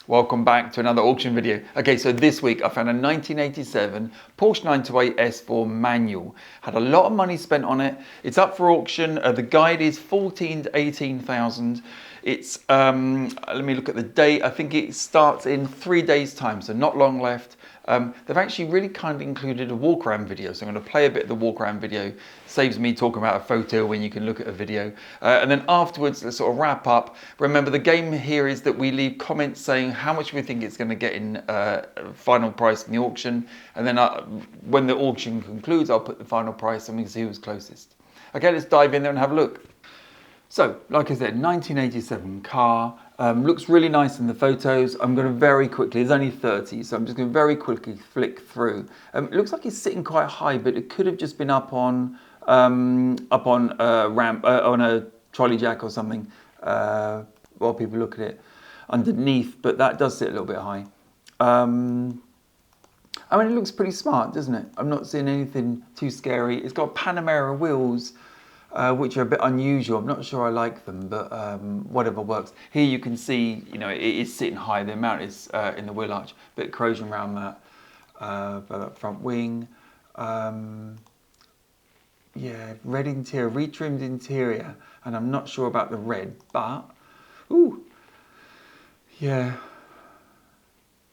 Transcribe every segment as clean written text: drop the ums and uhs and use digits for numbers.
Welcome back to another auction video. Okay, so this week I found a 1987 Porsche 928 S4 manual. Had a lot of money spent on it. It's up for auction. The guide is 14 to 18,000. It's, let me look at the date. I think it starts in 3 days time, so not long left. They've actually really kind of included a walk around video, so I'm going to play a bit of the walk around video. Saves me talking about a photo when you can look at a video. And then afterwards, let's sort of wrap up. Remember, the game here is that we leave comments saying how much we think it's going to get in final price in the auction. And then when the auction concludes, I'll put the final price and we can see who's closest. Okay, let's dive in there and have a look. So, like I said, 1987 car. Looks really nice in the photos. I'm going to very quickly, there's only 30, so I'm just going to very quickly flick through. It looks like it's sitting quite high, but it could have just been up on a ramp, on a trolley jack or something, while people look at it underneath, but that does sit a little bit high. I mean, it looks pretty smart, doesn't it? I'm not seeing anything too scary. It's got Panamera wheels, which are a bit unusual. I'm not sure I like them, but whatever works. Here you can see, you know, it is sitting high. The amount is in the wheel arch, bit of corrosion around that front wing. Yeah, red interior, retrimmed interior, and I'm not sure about the red, but ooh, yeah.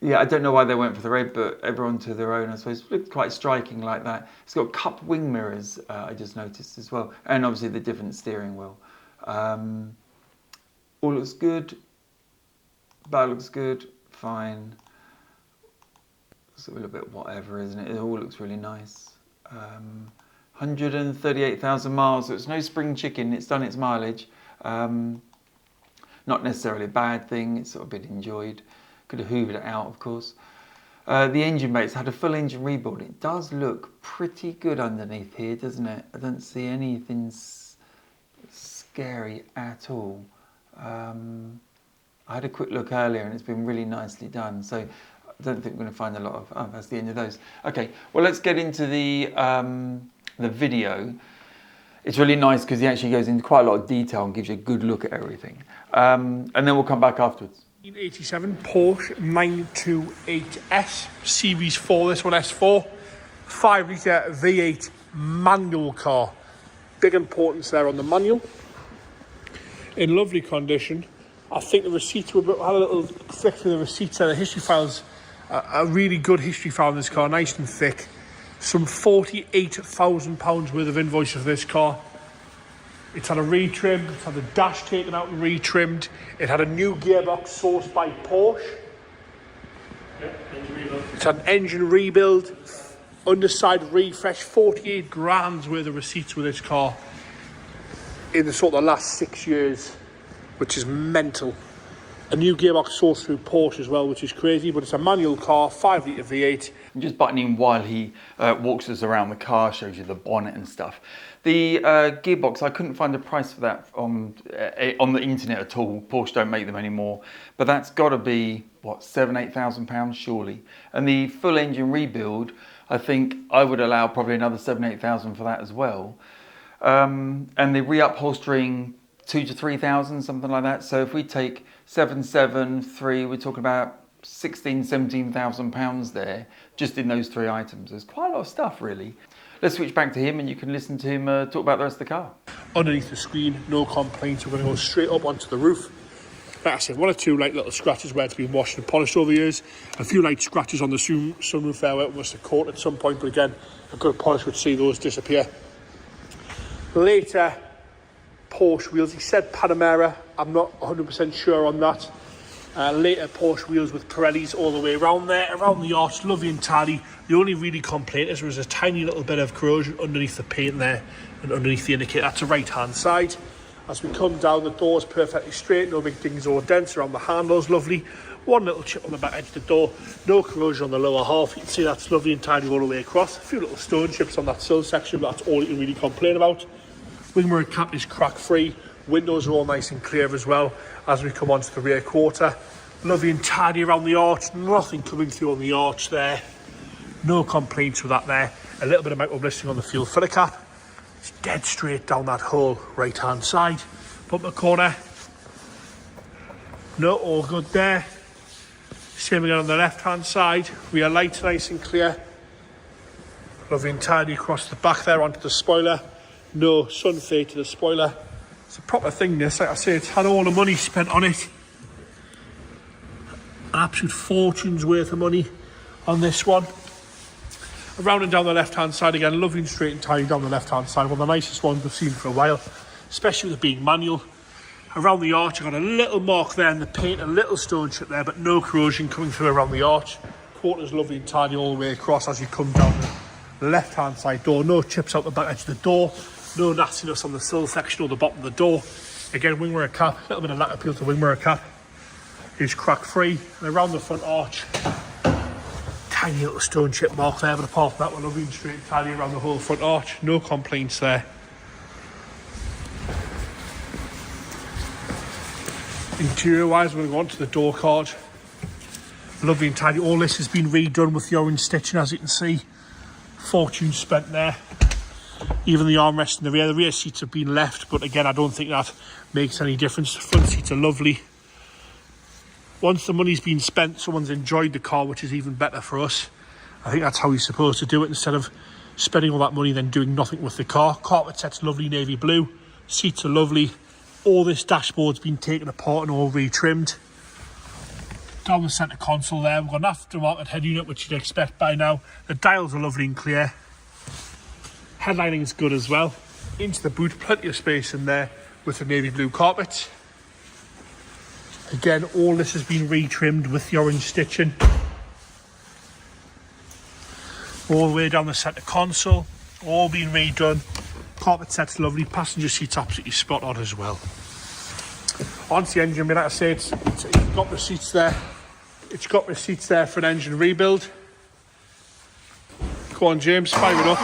Yeah, I don't know why they went for the red, but everyone to their own, I suppose. It looked quite striking like that. It's got cup wing mirrors, I just noticed as well. And obviously the different steering wheel. All looks good. That looks good. Fine. It's a little bit whatever, isn't it? It all looks really nice. 138,000 miles, so it's no spring chicken. It's done its mileage. Not necessarily a bad thing. It's sort of been enjoyed. Could have hoovered it out, of course. The engine bay, it's had a full engine rebuild. It does look pretty good underneath here, doesn't it? I don't see anything scary at all. I had a quick look earlier and it's been really nicely done. So I don't think we're going to find a lot of... Oh, that's the end of those. Okay, well, let's get into the video. It's really nice because he actually goes into quite a lot of detail and gives you a good look at everything. And then we'll come back afterwards. 1987 Porsche 928S Series 4, this one S4, 5 litre V8 manual car. Big importance there on the manual. In lovely condition. I think the receipts were, I had a little flick through the receipts and the history files. A really good history file in this car, nice and thick. Some £48,000 worth of invoices for this car. It's had a retrim, it's had the dash taken out and retrimmed. It had a new gearbox sourced by Porsche. It's had an engine rebuild, underside refresh, 48 grand's worth of receipts with this car in the sort of last 6 years, which is mental. A new gearbox sourced through Porsche as well, which is crazy, but it's a manual car, 5 litre V8. I'm just buttoning while he walks us around the car, shows you the bonnet and stuff. The gearbox, I couldn't find a price for that on the internet at all. Porsche don't make them anymore. But that's got to be, what, £7,000-8,000 surely. And the full engine rebuild, I think I would allow probably another £7,000-8,000 for that as well. And the reupholstering, 2,000 to 3,000, something like that. So if we take 7,700, we're talking about £16,000-17,000 there, just in those 3 items. There's quite a lot of stuff, really. Let's switch back to him and you can listen to him talk about the rest of the car. Underneath the screen, no complaints. We're going to go straight up onto the roof. Like I said, 1 or 2 light little scratches where it's been washed and polished over the years. A few light scratches on the sunroof there where it must have caught at some point, but again, a good polish would see those disappear. Later, Porsche wheels. He said Panamera. I'm not 100% sure on that. Later Porsche wheels with Pirellis all the way around there, around the arch, lovely and tidy. The only really complaint is there was a tiny little bit of corrosion underneath the paint there and underneath the indicator. That's the right hand side. As we come down, the door's perfectly straight, no big dings or dents around the handles, lovely. 1 little chip on the back edge of the door, no corrosion on the lower half. You can see that's lovely and tidy all the way across. A few little stone chips on that sill section, but that's all you can really complain about. Wing mirror cap is crack free. Windows are all nice and clear as well as we come onto the rear quarter. Lovely and tidy around the arch, nothing coming through on the arch there. No complaints with that there. A little bit of micro blistering on the fuel filler cap. It's dead straight down that whole right hand side. Bumper corner. No, all good there. Same again on the left-hand side. Rear lights nice and clear. Lovely and tidy across the back there onto the spoiler. No sun fade to the spoiler. It's a proper thing, this. Like I say, it's had all the money spent on it. An absolute fortune's worth of money on this one. Around and down the left-hand side again, lovely and straight and tidy down the left-hand side. One of the nicest ones we've seen for a while, especially with it being manual. Around the arch, I've got a little mark there in the paint, a little stone chip there, but no corrosion coming through around the arch. Quarter's lovely and tidy all the way across as you come down the left-hand side door. No chips out the back edge of the door. No nastiness on the sill section or the bottom of the door. Again, wing mirror cap, a little bit of lack appeal to wing mirror cap. Is crack-free. And around the front arch, tiny little stone chip mark there, but apart from that, we're lovely and straight and tidy around the whole front arch. No complaints there. Interior wise, we're going to go on to the door card. Lovely and tidy. All this has been redone with the orange stitching, as you can see. Fortune spent there. Even the armrest in the rear seats have been left, but again, I don't think that makes any difference. The front seats are lovely. Once the money's been spent, someone's enjoyed the car, which is even better for us. I think that's how you're supposed to do it, instead of spending all that money then doing nothing with the car. Carpet set's lovely navy blue. Seats are lovely. All this dashboard's been taken apart and all retrimmed. Down the centre console there, we've got an aftermarket head unit, which you'd expect by now. The dials are lovely and clear. Headlining is good as well. Into the boot, plenty of space in there with the navy blue carpet. Again, all this has been retrimmed with the orange stitching. All the way down the centre console, all been redone. Carpet set's lovely, passenger seats absolutely spot on as well. Onto the engine, like I say, it's got receipts there. It's got receipts there for an engine rebuild. Go on, James, fire it up.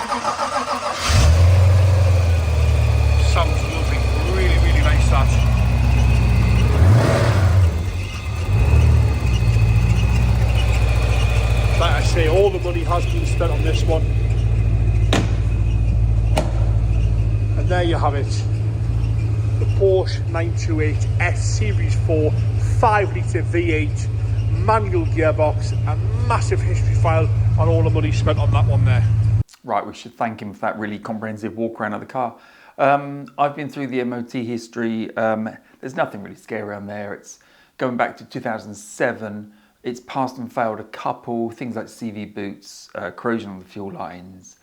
Sounds lovely, really, really nice that. Like I say, all the money has been spent on this one. And there you have it. The Porsche 928 S Series 4 5-litre V8 manual gearbox, a massive history file on all the money spent on that one there. Right, we should thank him for that really comprehensive walk around of the car. I've been through the MOT history. There's nothing really scary around there. It's going back to 2007. It's passed and failed a couple things like CV boots, corrosion on the fuel lines.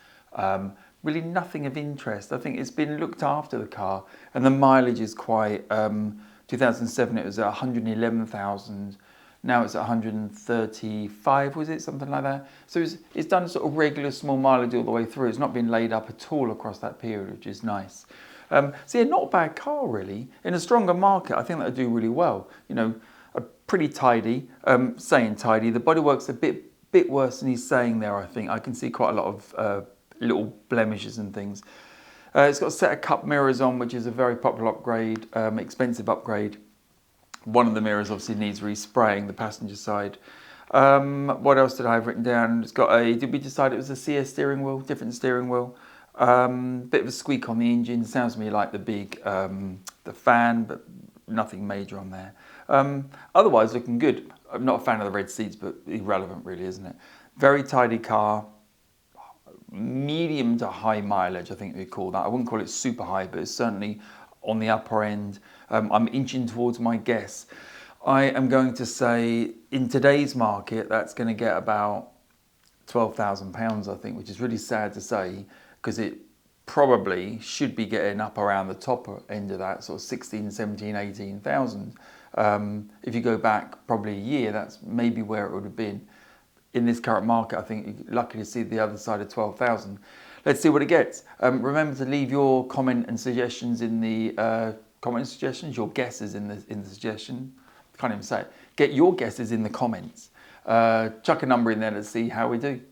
Really nothing of interest. I think it's been looked after, the car, and the mileage is quite. 2007 it was at 111,000. Now it's at 135, was it? Something like that. So it's done sort of regular small mileage all the way through. It's not been laid up at all across that period, which is nice. So yeah, not a bad car really. In a stronger market, I think that'll do really well. You know, pretty tidy. Saying tidy, the bodywork's a bit worse than he's saying there. I think I can see quite a lot of little blemishes and things. It's got a set of cup mirrors on, which is a very popular upgrade, expensive upgrade. One of the mirrors obviously needs respraying, the passenger side. What else did I have written down? It's got did we decide it was a CS steering wheel, different steering wheel? Bit of a squeak on the engine, sounds to me like the big, the fan, but nothing major on there. Otherwise looking good. I'm not a fan of the red seats, but irrelevant really, isn't it? Very tidy car. Medium to high mileage, I think we call that. I wouldn't call it super high, but it's certainly on the upper end. I'm inching towards my guess. I am going to say in today's market, that's going to get about £12,000, I think, which is really sad to say, because it probably should be getting up around the top end of that, sort of 16, 17, 18,000. If you go back probably a year, that's maybe where it would have been. In this current market, I think you're lucky to see the other side of 12,000. Let's see what it gets. Remember to leave your comment and suggestions in the your guesses in the suggestion. I can't even say it. Get your guesses in the comments. Chuck a number in there to see how we do.